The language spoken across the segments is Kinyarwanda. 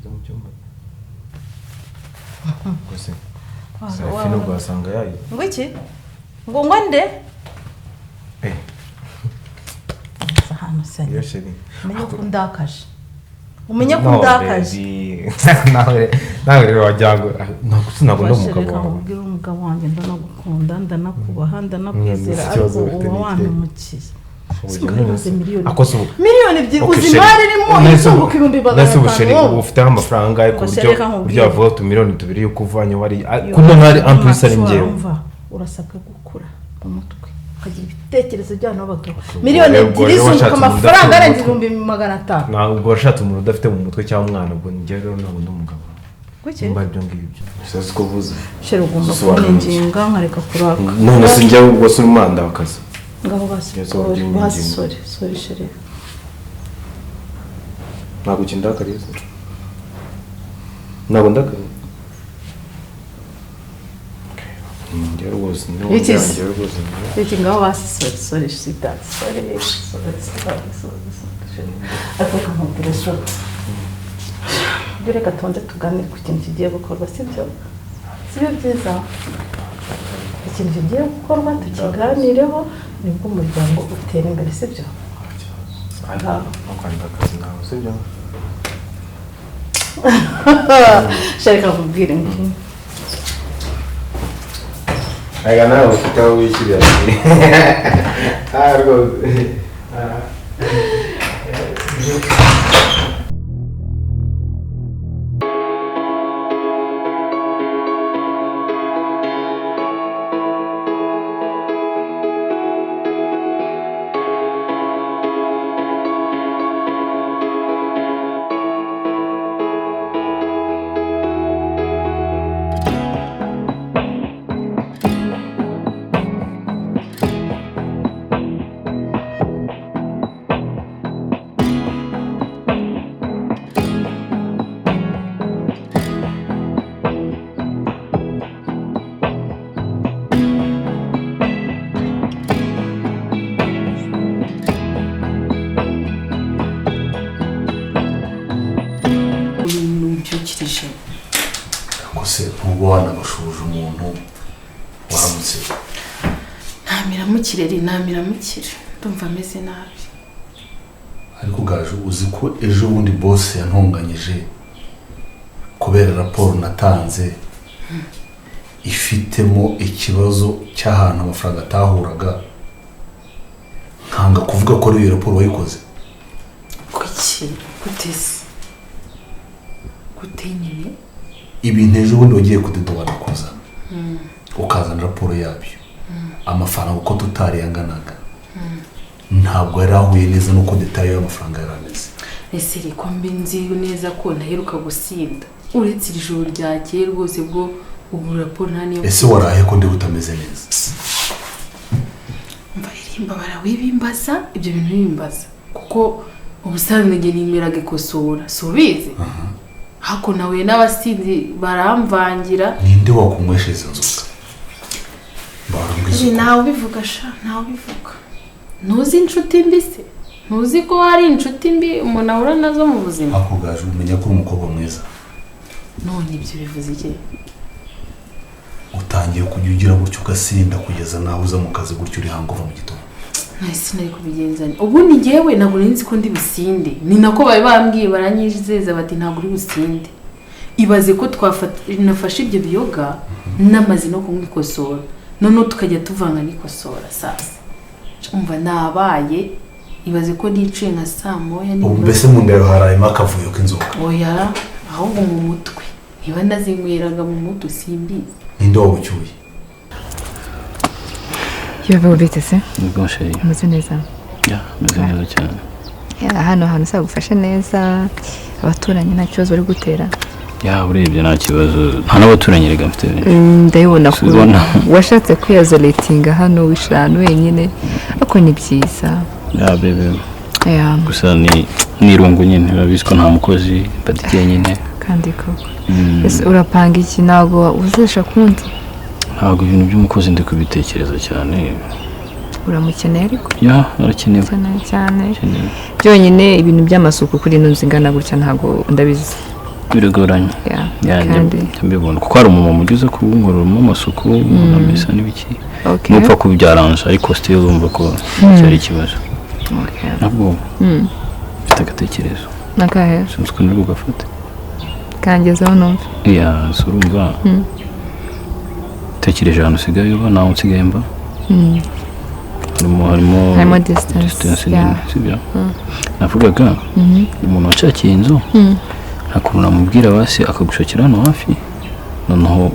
Kiza mu cyumba. Kose. Safi no gwasanga yayi. Ngo iki? Ngo ngwande? Sahano sanye. Yosheri. Menye ko ndakaje. Umenye ko ndakaje. Nawe rero wajyango nakunago no mugabo wawe. Ubwira umugabo wanjye ndanagukunda ndanakubaha ndanakwizera ariko uwo wanumukiye. Miliyoni ebyiri uzimari rimo n'isoko ibihumbi bagana. Ufite amafaranga yo buryo bavuga tu miliyoni 2 yo kuvanya wari kuno ntari ampulisa ari ngewe. Urasabwa gukura umutwe ukagira ibitekerezo by'abantu bagabo. Miliyoni ebyiri zunguka amafaranga arenze 500. Ntabwo washatse umuntu udafite mu mutwe cyangwa umwana ubwo njye rero ntabwo ndumugabo. Kuki? Mba byo ngibyo. Usazi ko vuze. Shero ugomba kuninjinga nkareka kuraka. None sinjya ubwo se umanda wakaza. Ngabo sorry sheri. Ntabwo kindakariza. Ntabwo ndakariza. Ngero was no ngero was. Iki ngabo sorry shita. Sorry. Ako kamubwira so. Dore gatonde tuganire ku kintu kigiye gukorwa sibyo? Sibyo byiza. Ikintu kigiye gukorwa tukiganireho nibwo umuryango utera imbere sibyo? Akwanda akazi nawe sibyo? Sharika kubwira ngi. Aya nawe ufitaho wishyirira. Argo. Ubwana bashuje umuntu waramutse namira mukire ndumva ameze nabi ariko gaje uzi ko ejo bundi boss yantonganyije kubera raporo natanze ifitemo ikibazo cy'ahantu amafaranga atahuraga nkanga kuvuga ko ari raporo wayikoze kuki gutese gutenyene ibintu ejo bundi wagiye kudedobana kuza ukazana raporo yabyo amafaranga uko tutari yanganaga ntabwo yari ahuye neza nuko detaye y'amafaranga yarameze ese riko mbinzi neza ko ntaheruka gusinda uretse ijoro ryakeye rwose bwo ubu raporo naniyo ese warahe ko ndi utameze neza mva irimba barawibimbaza ibyo bintu bimbaza kuko ubusanzwe nge nimeraga ikosora subize hako nawe n'abasinzi baramvangira ninde wakunywesheza nzoga barambwiza nawe bivuga sha nawe bivuga ntuzi inshuti mbise ntuzi ko hari inshuti mbi umuntu ahura nazo mu buzima akugaje umenya ko umukobwa mwiza none ibyo bivuze iki utangiye kujya ugira gutyo ugasinda kugeza nawe uza mu kazi gutyo uri hangova mu gitondo nahise nari kubigenzanya ubundi ngewe ntabwo nzi ko ndi businde ni nako bari bambwiye baranyizeza bati ntabwo uri businde ibaze ko nafashe ibyo biyoga namaze no kumwikosora none tukajya tuvanga n'ikosora sasa umva nabaye ibaze ko nicuye nka saa moya ni mbese mu ndero harayemo akavuyo k'inzoga oya ahubwo mu mutwe niba ndazinyweraga mu mutwe simbizi ninde wabucyuye Yego bitese Nibwo sheri Meze neza meze neza cyane hano hantu sagufasha neza abaturanyi nta kibazo bari gutera urebye nta kibazo nta n'abaturanyi rega mfite ndabibona ko washatse kwiyazolatinga hano wishana wenyine ariko ni byiza bebe gusa ni irungu nyine urabizi ko nta mukozi baditiye nyine kandi koko urapanga iki ntabwo uzesha kundi ntabwo ibintu by'umukozi ndi kubitekereza cyane uramukeneye ariko arakenewe cyane byonyine ibintu by'amasuku kuri ino nzingana gutya ntabwo ndabizi biragoranye mbibona kuko hari umumama ugeze kubunguramo amasuku amesa n'ibiki nupfa kubyaranje ariko still urumva ko cyari ikibazo nabwo mfite agatekerezo nakahe sinzi ko nari gufata kangezeho numva surumva tekereje ahantu usigaye uba naho usigaye mba harimo distance nini sibyo navugaga umuntu wacakiye inzu ntakuntu namubwira basi akagushakira hano hafi noneho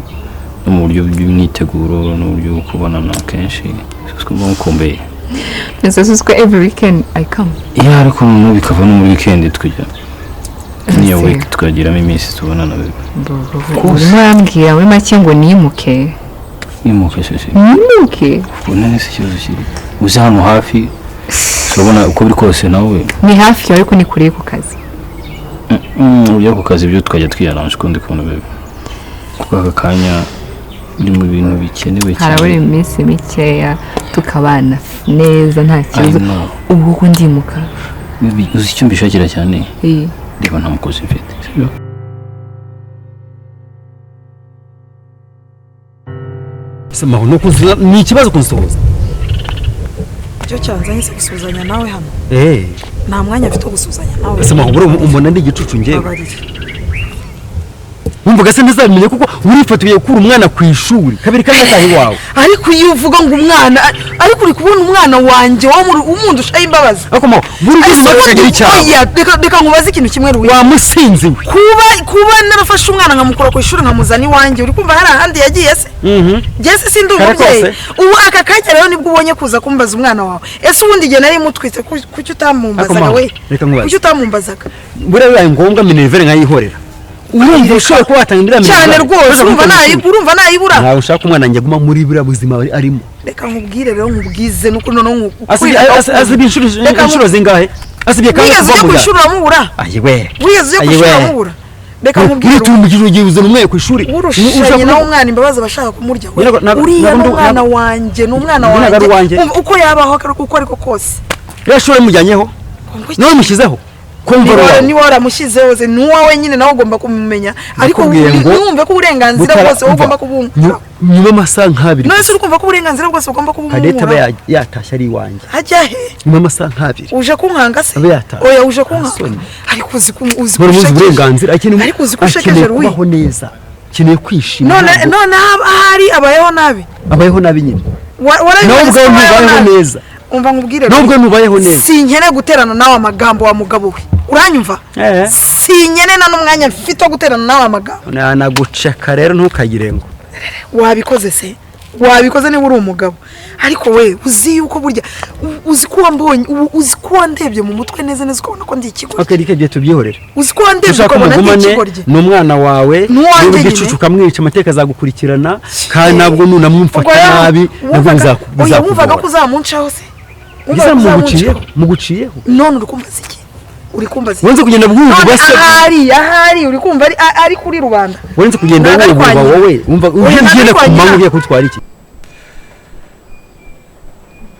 no mu buryo bw'imyiteguro n'uburyo bwo kubonana kenshi siko mukombeye siko every weekend I come ariko no bikava no muri weekend twajya niyo week twagiramo iminsi tubonana urambwira muri make ngo nimuke sese nimuke ubona se ikibazo kiri uzi hano hafi urabona uko biri kose nawe ni hafi ariko ni kure ku kazi ujya ku kazi ibyo twajya twiyaranje kundi kubona bebe kuko aka kanya uri mu bintu bikenewe cyane harabura iminsi mikeya tukabana neza nta kibazo ubu ko ndimuka uzi icyo mbishakira cyane reba nta mukozi mfite sibyo sema no kuza ni ikibazo kunsohoza cyo cyanzanye se gusuzanya nawe hano nta mwanya afite gusuzanya nawe sema umbona ndi gicucu ngewe umvuga se ntizamenye kuko urifatuye gukura umwana ku ishuri kabiri kanyatahi wawe ariko iyo uvuga ngo umwana ariko uri kubona umwana wanje wo muri umuntu ushaye imbabazi akoma buri gihe bakagira icyaha reka nkubaze ikintu kimwe ruwe wamusinzi kuba narafashe umwana nkamukura ku ishuri nkamuzana iwanjye uri kumva hari ahandi yagiye se Jesse sindi umubyeyi ubu aka kanya rero nibwo ubonye kuza kumbaza umwana wawe ese ubundi igihe nari mutwitse kuki utamumbazaga we kuki utamumbazaga buriya bibaye ngombwa minerivere nkayihorera urumva ushobora kuba watangira cyane rwose urumva nayibura ntawe ushaka umwana njye guma muri buriya buzima arimo reka nkubwire rero nkubwize nuko noneho asibi inshuro zingahe asibye kandi kuva mu ishuri uramubura ayiwe wigeze ku ishuri uramubura reka nkubwire uritumugije ugiye uzana umwe ku ishuri urushanye nawe umwana imbabazi bashaka kumurya uriya n'umwana wanjye n'umwana wanjye uko yabaho uko ariko kose rero shore mujyanyeho nawe mushyizeho niba waramushyizeho ze n'uwawe nyine nawe ugomba kumumenya ariko wumve ko uburenganzira bwose ugomba kubumva nyuma amasaha nk'abiri none se uri kumva ko uburenganzira bwose ugomba kubumva kadete aba yatashye ari iwanjye hajya he nyuma amasaha nk'abiri uje kunkanga se oya uje kunkanga ariko uzi uburenganzira ariko uzi kushekeje ruwi kubaho neza keneye kwishima none ahari abayeho nabi nyine warabibayeho neza umva nkubwire nubwo nubayeho neza sinkene guterana nawe amagambo wa mugabo we uranyumva sinkene na n'umwanya mfite wo guterana nawe amagambo naguceka rero ntukagire ngo wabikoze se wabikoze niba uri umugabo ariko we uzi yuko burya uzi ko wambonye uzi ko wandebye mu mutwe neza ukabona ko ndi ikigoryi okay rike tubyihorere uzi ko wandebye ukabona ndi ikigoryi n'umwana wawe n'igicucu ukamwica amateka azagukurikirana kandi nabwo nunamwumfata nabi nabwo bizakubona wumvaga ko uzamuncaho se muguciyeho none uri kumbaza iki uri kumbaza wenze kugenda bwumva base ahari uri kumva ari kuri rubanda wenze kugenda wumva wowe umva ugenda kumanga ugiye kutwara iki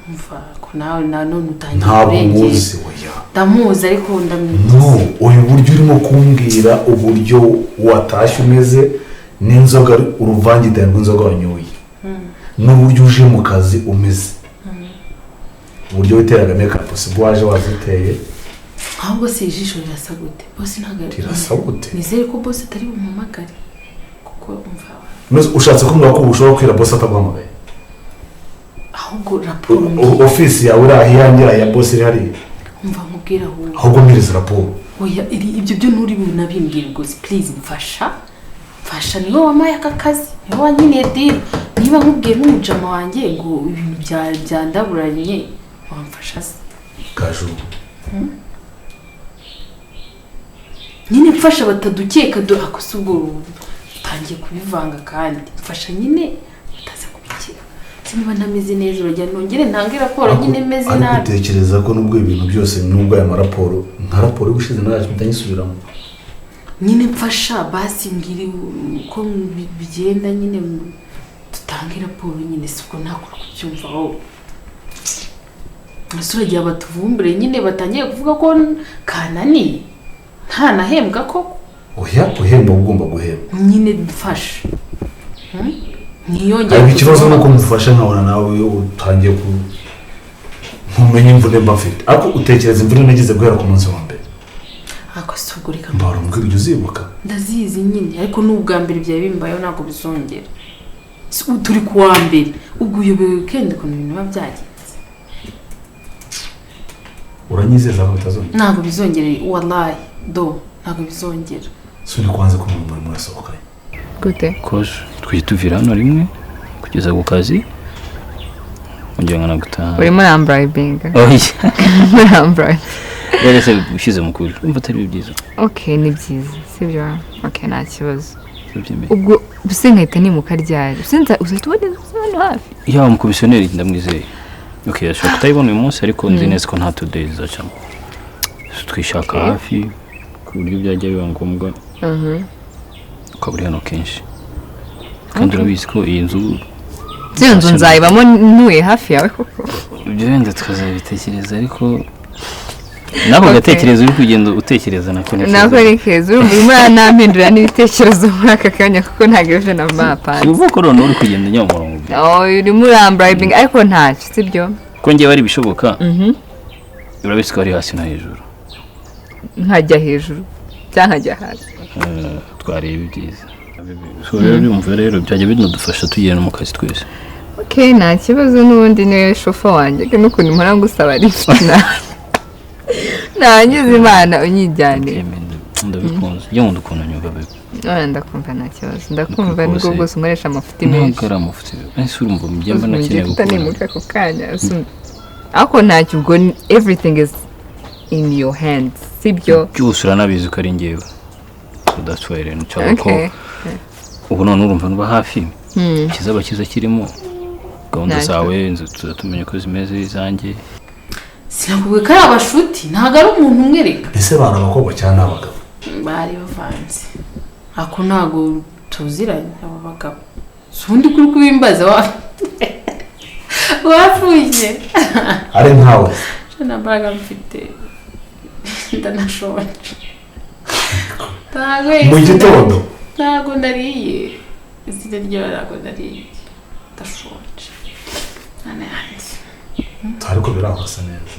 umva ko nawe none utangiye kurengera ndamuzi ariko no uyu buryo urimo kumbwira uburyo watashye umeze n'inzoga uruvange rw'inzoga wanyoye n'uburyo uje mu kazi umeze uburyo witeraga makeup ubwo waje waziteye ahubwo se ijisho rirasa gute bose ntago rirasa gute nizere ko bose atari bumumagare kuko umva ushatse kumva ko ushobora kwira bose ataguhamagaye ahubwo raporo ofisi yawe uri ahiyangira ya bose iri hariya umva nkubwira ahubwo mbiriza raporo oya ibyo byo nturi bunabimbwira ngo please mfasha niwe wamaye aka kazi niwe wanyiniye deal niba nkubwiye n'umujama wanjye ngo ibintu byandaburanye wamfasha se kaju nyine mfasha batadukeka akose ubwo utangiye kubivanga kandi mfasha nyine utaza kubikira niba ntameze neza urajya nongere ntange raporo nyine meze nabi ariko utekereza ko nubwo ibintu byose nubwo aya maraporo nka raporo y'ubushize naje mutanyisubiramo nyine mfasha basi mbwira uko bigenda nyine dutange raporo nyine siko ntakora kubyumvaho abaturage batuvumbure nyine batangiye kuvuga ko kanani nta nahembwa ko oya guhemba ugomba guhemba nyine dufasha ntiyongere hari ikibazo nuko mufasha nkabona nawe utangiye ku ntumenye imvune mbafite ariko utekereza imvune nagize guhera ku munsi wa mbere akasugurika mbara mbwira ibyo uzibuka ndazizi nyine ariko n'ubwa mbere byawe bimbayeho ntabwo bizongera turi ku wa mbere ubwo uyobewe weekend ukuntu ibintu biba byagenze uranyizeza ko bitazongera ntabwo bizongera wallahi ntabwo bizongera suri kwanza ko muri murasohokanye gute koje twituvira hano rimwe kugeza ku kazi ngiye ngana gutaha urimo rambribinga rambribinga rero se ushize mukuru umva atari byiza okay ni byiza sibyo okay nta kibazo ubwo businkahita nimuka ryari usenza uzatubona hano hafi ya umukomisiyoneri ndamwizeye okay ashobora kutayibona uyu munsi ariko nzi neza ko nta today zacamo twishaka hafi ku buryo byajya biba ngombwa ukaburi hano kenshi kandi urabizi ko iyi nzu nzayibamo ntuye hafi yawe koko ibyo wenda tukazabitekereza ariko nabo gatekereza uri kugenda utekereza nako ni keza urimo anampindura n'ibitekerezo muri aka kanya kuko ntabwo ejo na mapanze uvuga ko none uri kugenda nyamurongo urimo urambribinga ariko ntacyo sibyo ko ngiye bari bishoboka urabizi ko ari hasi no hejuru nkajya hejuru cyangwa nkajya hasi twareba ibyiza rero urumva rero byajya binadufasha tugenda mu kazi twese okay nta kibazo n'ubundi niwe shofa wanjye n'ukuntu mpora ngusaba lift nangize imana unyijyane ndabikunze iyo nkunda ukuntu nyumva bebe ndakumva nta kibazo ndakumva nubwo bwose unkoresha amafuti menshi ntabwo ari amafuti ese urumva mubyemba nakeneye gukora nimuka ku kanya ariko ntacyo ubwo everything is in your hands sibyo byose uranabizi ko ari njyewe that's why rero nshaka ko ubu none urumva nuba hafi kizaba kiza kirimo gahunda zawe tuzatumenya ko zimeze izanjye sinakubwiye ko ari abashuti ntabwo ari umuntu umwereka ese bana abakobwa cyangwa abagabo bari bavanze ako ntabwo tuziranye abo bagabo ubundi kuri kubimbaza wapfuye ari nkawe nta mbaraga mfite ndanashonje mu gitondo ntabwo ndariye izina ryawe ntabwo ndariye ndashonje nane yanjye ariko birahose neza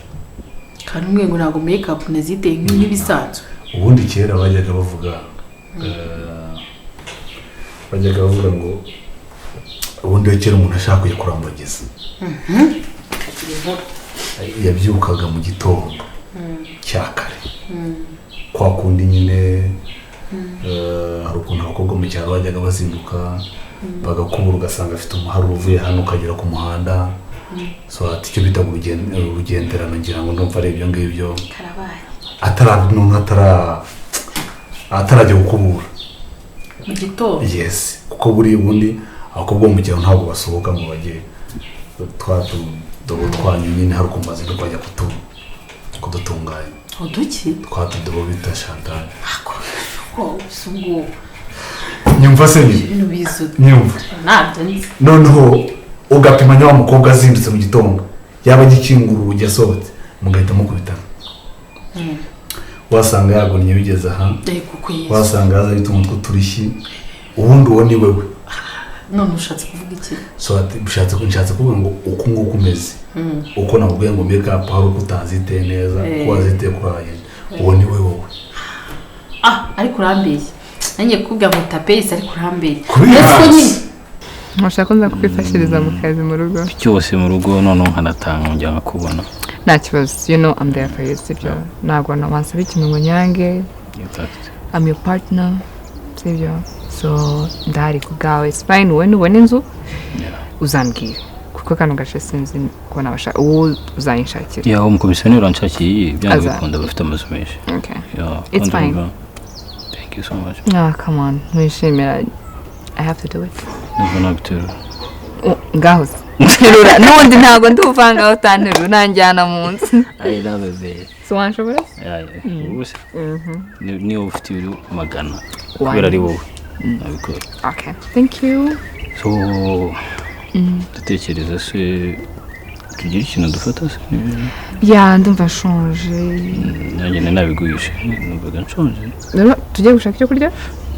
kandi umwe ngo ntabwo make-up naziteye nk'ibisanzwe ubundi kera bajyaga bavuga ngo ubundi kera umuntu ashaka kuyakurambagiza yabyukaga mu gitondo cya kare kwa kundi nyine hari ukuntu abakobwa mu cyaro bajyaga bazinduka bagakubura ugasanga afite umuhari uvuye hano ukagera ku muhanda so ati icyo bita urugenderano ngira ngo ndumva ari ibyo ngibyo atarajya gukubura mu gitondo yes kuko buri ubundi abakobwa mu cyaro ntabwo basohoka ngo bajye twatudobo twanyu nyine hari ukuntu bazinduka bajya kudutunganya uduki twatudobo bita shantane sugo nyumva se nyumva noneho ugapima nyawa mukobwa azindutse mu gitondo yaba agikingura urugi asohotse mugahita mukubitana wasanga yagonnye bigeze aha wasanga yaza ahita umutwe uturishyi ubundi uwo ni wewe none ushatse kuvuga iki so nshatse kuvuga ngo uko nguko umeze uko nabwiye ngo make-up hari uko utaziteye neza uko waziteye kuraye uwo ni we wowe ariko urambeye nanjye kubwira ngo tapesi ariko urambeye ntushaka nza kukwifashiriza mu kazi mu rugo cyose mu rugo none nkanatanga njya nkakubona nta kibazo I'm there for you sibyo ntabwo wansaba ikintu ngo nyange I'm your partner sibyo so ndahari ku bwawe it's fine wowe nubona inzu uzambwira kuko kano gace sinzi ko nabasha uwo uzayinshakira yaho umukomisiyoneri wanshakiye byanga bikunda bafite amazu menshi okay it's fine thank you so much come on mwishimira I have to do it nubwo nabiterura ngaho nterura n'ubundi ntabwo nduvanga utanterura nanjyana mu nzu I love it so wanshobora niyo ufite ibiro magana kubera ari wowe nabikora okay thank you so ndatekereza se tugira ikintu dufata se ya ndumva nshonje nanjye nabiguhishe numvaga nshonje rero tugiye gushaka icyo kurya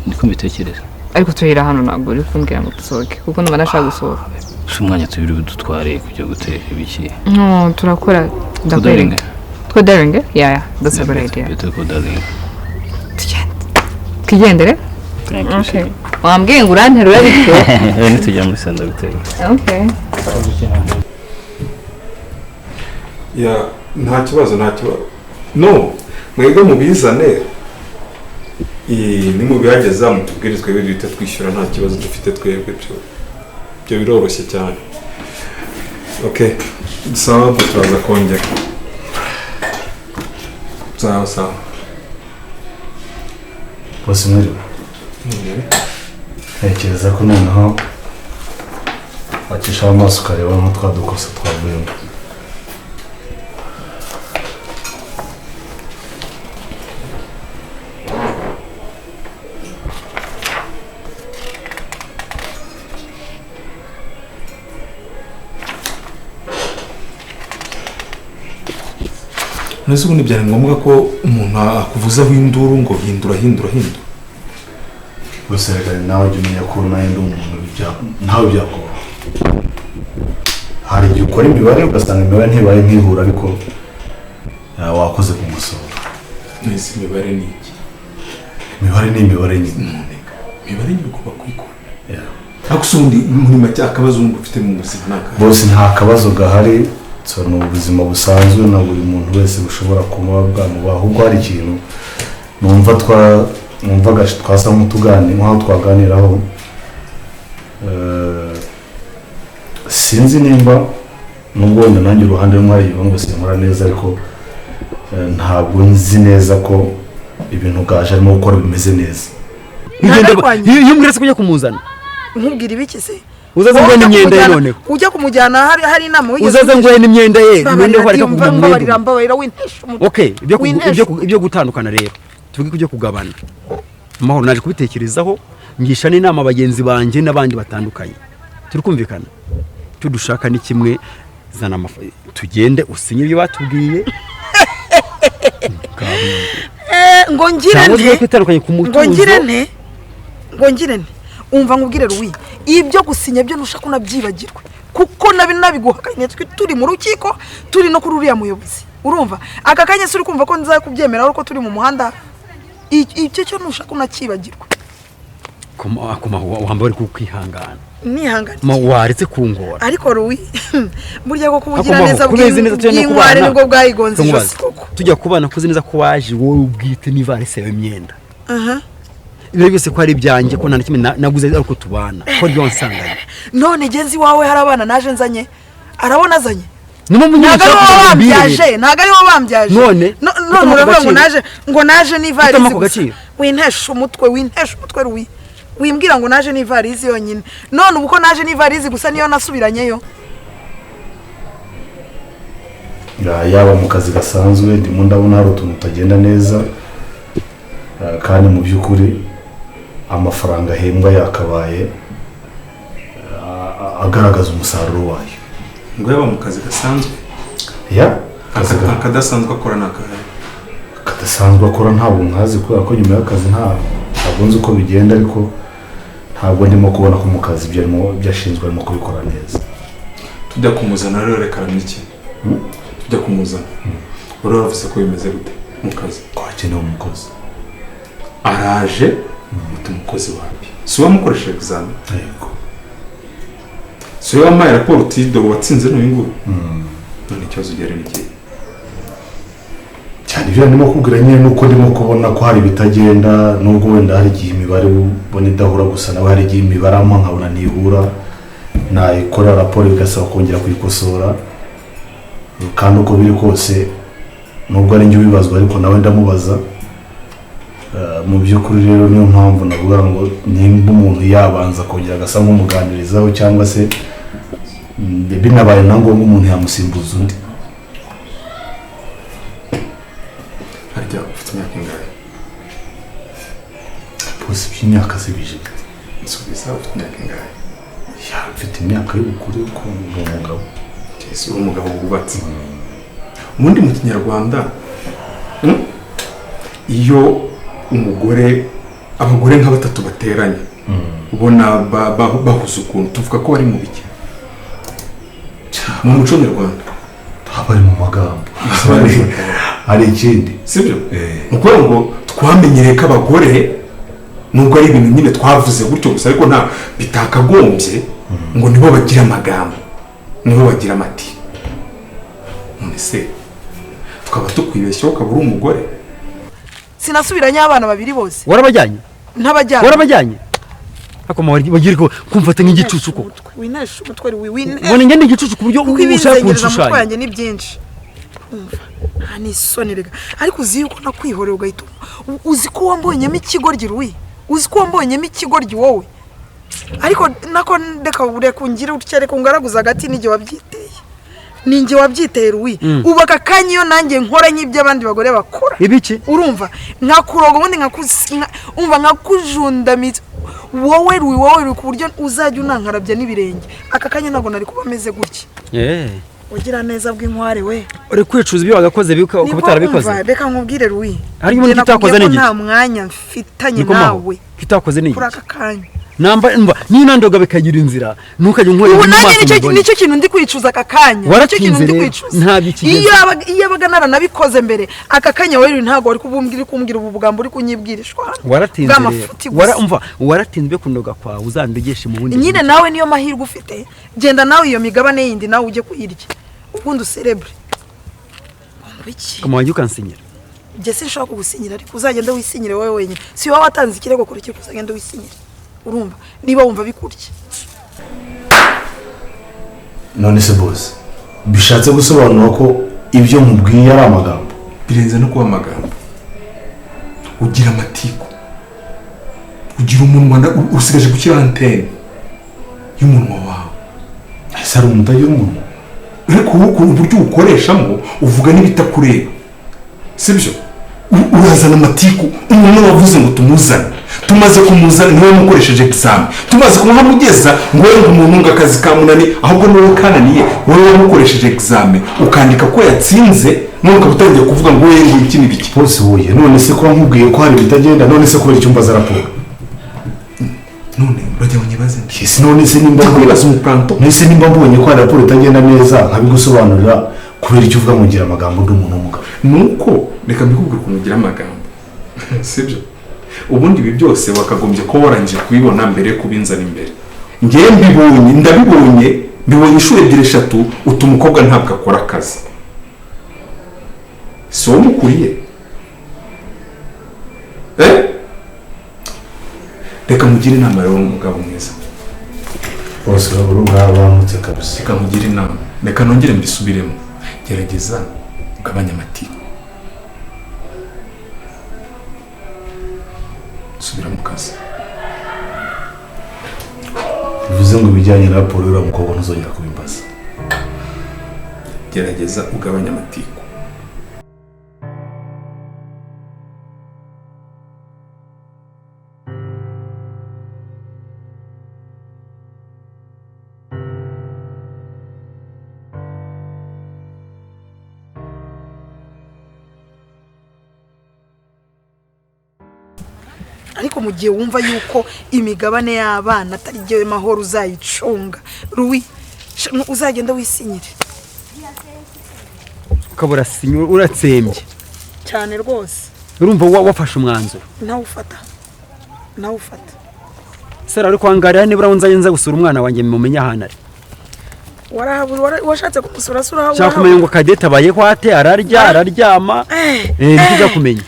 ndiko mbitekereza ariko turira hano ntabwo uri kumbwira ngo dusohoke kuko numva nashaka gusohoka si umwanya tubiri dutware kujya guteka ibiki no turakora Daringa Daringa yeah that's a good idea Daringa tugendere okay wambwiye ngo uranterura bityo nitujya muri sanda guteka okay ya nta kibazo no mwebwe mubizane ni mubihageza mutubwire twebwe duhita twishyura nta kibazo dufite twebwe byo biroroshye cyane okay sawa turaza kongera sawa bose mwiriwe ntekereza ko noneho wacishaho amaso ukareba nk'utwadukosa twavuyemo nese ubundi byari ngombwa ko umuntu akuvuzaho induru ngo hindura gusa reka nawe jya umenya ko nawe ndi umuntu ntawe byakora hari igihe ukora imibare ugasanga imibare ntibaye nkihura ariko wakoze ku musoro nese imibare ni iki imibare ni imibare nyine imibare ni uko bakwikora ariko usundi muri make akabazo ufite mu buzima bose nta kabazo gahari ni ubuzima busanzwe na buri muntu wese bushobora kuba bwamubaho ahubwo hari ikintu numvaga twasa nk'utuganira nk'aho twaganiraho sinzi nimba nubwo wenda nanjye uruhande rumwe hari ngo sinkora neza ariko ntabwo nzi neza ko ibintu gaje arimo gukora bimeze neza iyo mwese kujya kumuzana nkubwira ibiki se uzaza ngo n'imyenda ye noneho ujya kumujyana hari inama uzaza ngo n'imyenda ye none ko ariko kumubwira mbabarira wintesha umutwe okay ibyo gutandukana rero tuvuge kujya kugabana amahoro naje kubitekerezaho ngisha n'inama bagenzi banje n'abandi batandukanye turi kumvikana tudushaka ni kimwe zana tugende usinye ibyo batubwiye ngo ngirene umva nkubwire ruwi ibyo gusinya byo nushaka unabyibagirwe kuko nabiguhakanye turi mu rukiko turi no kuri uriya muyobozi urumva aka kanya se uri kumva ko nzakubyemera ariko turi mu muhanda icyo cyo nushaka unakibagirwe koma wambare kukwihangana nihangana waretse kungora ariko ruwi burya ko kubugira neza bw'intware nibwo bwayigonze ijosi koko tujya kubana kuzi neza ko waje wowe ubwite n'ivarisi yawe imyenda ibyo byose ko ari ibyanjye ko nta kimwe naguze ariko tubana ko ryo nsanganye none genzi wawe hari abana naje nzanye arabona azanye ntago ari wowe bambyaje none uravuga ngo naje n'ivarisi wintesha umutwe ruwi wimbwira ngo naje n'ivarisi yonyine none ubu ko naje n'ivarisi gusa niyo nasubiranyeyo yaba mu kazi gasanzwe ndimo ndabona hari utuntu tutagenda neza kandi mu by'ukuri amafaranga ahembwa yakabaye agaragaza umusaruro wayo ngo yaba mu kazi gasanzwe akadasanzwe akora n'akahe akadasanzwe akora ntabwo nkazi kubera ko nyuma y'akazi ntabwo nzi uko bigenda ariko ntabwo ndimo kubona ko mu kazi byashinzwe arimo kubikora neza tujya kumuzana rero reka n'iki tujya kumuzana urabona ufise ko bimeze gute mu kazi twakeneye umukozi araje mutu umukozi wapi si wamukoresha examen yego si wamaye raporo tido watsinze n'uyu none ikibazo ugera n'igihe cyane ibyo ndimo kubwira nyine nuko ndimo kubona ko hari bitagenda nubwo wenda hari igihe imibare ubona idahura gusa nawe hari igihe imibare amwe nkabona ntihura nayikora raporo bigasaba kongera kuyikosora kandi uko biri kose nubwo ari njye ubibazwa ariko nawe ndamubaza mu by'ukuri rero niyo mpamvu navuga ngo nimba umuntu yabanza kongera agasa nk'umuganirizaho cyangwa se binabaye na ngombwa umuntu yamusimbuza undi harya ufite imyaka ingahe bose by'imyaka zibije nsubiza ufite imyaka ingahe mfite imyaka y'ubukuru yo kumva umugabo ese uri umugabo wubatse ubundi mu kinyarwanda iyo umugore abagore nka batatu bateranye ubona bahuza ukuntu tuvuga ko bari mu biki mu muco nyarwanda bari mu magambo hari ikindi sibyo ni ukuvuga ngo twamenyereye ko abagore nubwo ari ibintu nyine twavuze gutyo gusa ariko nta bitakagombye ngo nibo bagira amagambo nibo bagira amati none se tukaba tukwibeshyaho ukaba uri umugore sinasubiranye abana babiri bose warabajyanye ntabajyanye warabajyanye akoma bagira ko kumfata nk'igicucu ko winesha umutwe wine ubona ngende igicucu ku buryo ushaka kunshushanya yanjye ni byinshi hani sonerega ariko uzi yuko nakwihorera ugahita uzi ko wambonyemo ikigoryi ruwi uzi ko wambonyemo ikigoryi wowe ariko nako ndeka ureka ungira ucyereka ungaraguza hagati n'ijye wabyiteye ninjye wabyiteye ruwi ubaka kanya iyo nanjye nkora nk'ibyo abandi bagore bakora ibiki urumva nkakuroga ubundi umva nkakujundamitse wowe ruwi ku buryo uzajya unankarabya n'ibirenge aka kanya ntabwo nari kuba ameze gutya ugira neza bw'inkware we uri kwicuza ibyo wagakoze utarabikoze reka nkubwire ruwi hari umuntu kitakoze n'iki nta mwanya mfitanye nawe kitakoze n'iki kuri aka kanya namba niyo nandoga bikagira inzira ntukajye unkorera ubu nanjye nicyo kintu ndi kwicuza aka kanya nicyo kintu ndi kwicuza iyo abaga naranabikoze mbere aka kanya wowe ntabwo wari kumbwira ubu bugambo uri kunyibwirishwa waratinze umva waratinze kundoga kwawe uzandogeshe mu bundi nyine nawe niyo mahirwe ufite genda nawe iyo migabane yindi nawe ujye kuyirya ubundi userebre kama wajya ukansinyira njye sinshaka kugusinyira ariko uzagenda wisinyire wowe wenyine si wowe watanze ikirego kuri cyo uzagenda wisinyire urumva niba wumva bikurya none se bose bishatse gusobanura ko ibyo mubwiye ari amagambo birenze no kuba amagambo ugira amatiku ugira umunwa usigaje gukira antene y'umunwa wawe ese ari umuntu utagira umunwa ariko uburyo ukoreshamo uvuga n'ibitakureba sibyo urazana amatiku umuntu wavuze ngo tumuzane tumaze kumuzana niwe mukoresheje examen tumaze kumuhamugeza ngo we umuntu ngo akazi kamunani ahubwo niwe kananiye wowe wamukoresheje examen ukandika ko yatsinze nuko utangiye kuvuga ngo we ngo iki ni biki bose woye none se ko nkubwiye ko hari bitagenda none se kubera icyumba za raporo none urajya unyibaze ese none se nimba kwibaza umupranto nese nimba mbonye ko hari raporo itagenda neza nkabigusobanurira kubera icyo uvuga mugira amagambo ndi umuntu w'umugabo nuko reka mbikubwira ukuntu ugira amagambo sibyo ubundi ibi byose wakagombye ko warangije kubibona mbere kubinzana imbere ngewe ndabibonye mbibonye inshuro 2-3 utuma umukobwa ntabwo akora akazi si wowe mukuriye reka mugire inama rero umugabo mwiza bose urabura mwabamutse kabisa reka mugire inama reka nongere mbisubiremo gerageza ugabanya amatiku subira mu kazi bivuze ngo ibijyanye na raporo y'uriya mukobwa ntuzongera kubimbaza gerageza ugabanya amatiku ariko mu gihe wumva yuko imigabane y'abana atari giye mahoro uzayicunga ruwi uzagenda wisinyire ukabura sinyo uratsembye cyane rwose urumva wafashe umwanzuro nawe ufata sara ariko angarira nibura nza gusura umwana wanjye mumenya ahantu ari washatse kumusura sura cyangwa kumenya ngo Kadete abaye kwate araryama ntiza kumenya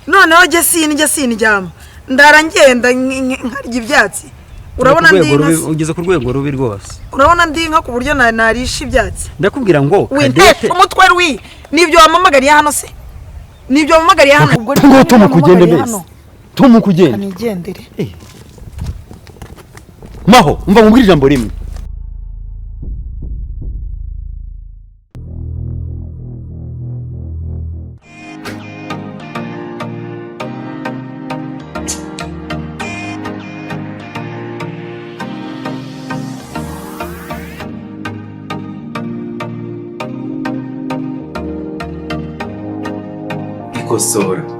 noneho jye sinjyama ndara ngenda nkarya ibyatsi urabona ndi ugeze ku rwego rubi rwose urabona ndi nka ku buryo narisha ibyatsi ndakubwira ngo Kadete umutwe wi nibyo wamamagariye hano se nibyo wamamagariye hano ubwo ngo tumukugende bese tumukugende nigendere maho umva mubwira ijambo rimwe kwikosora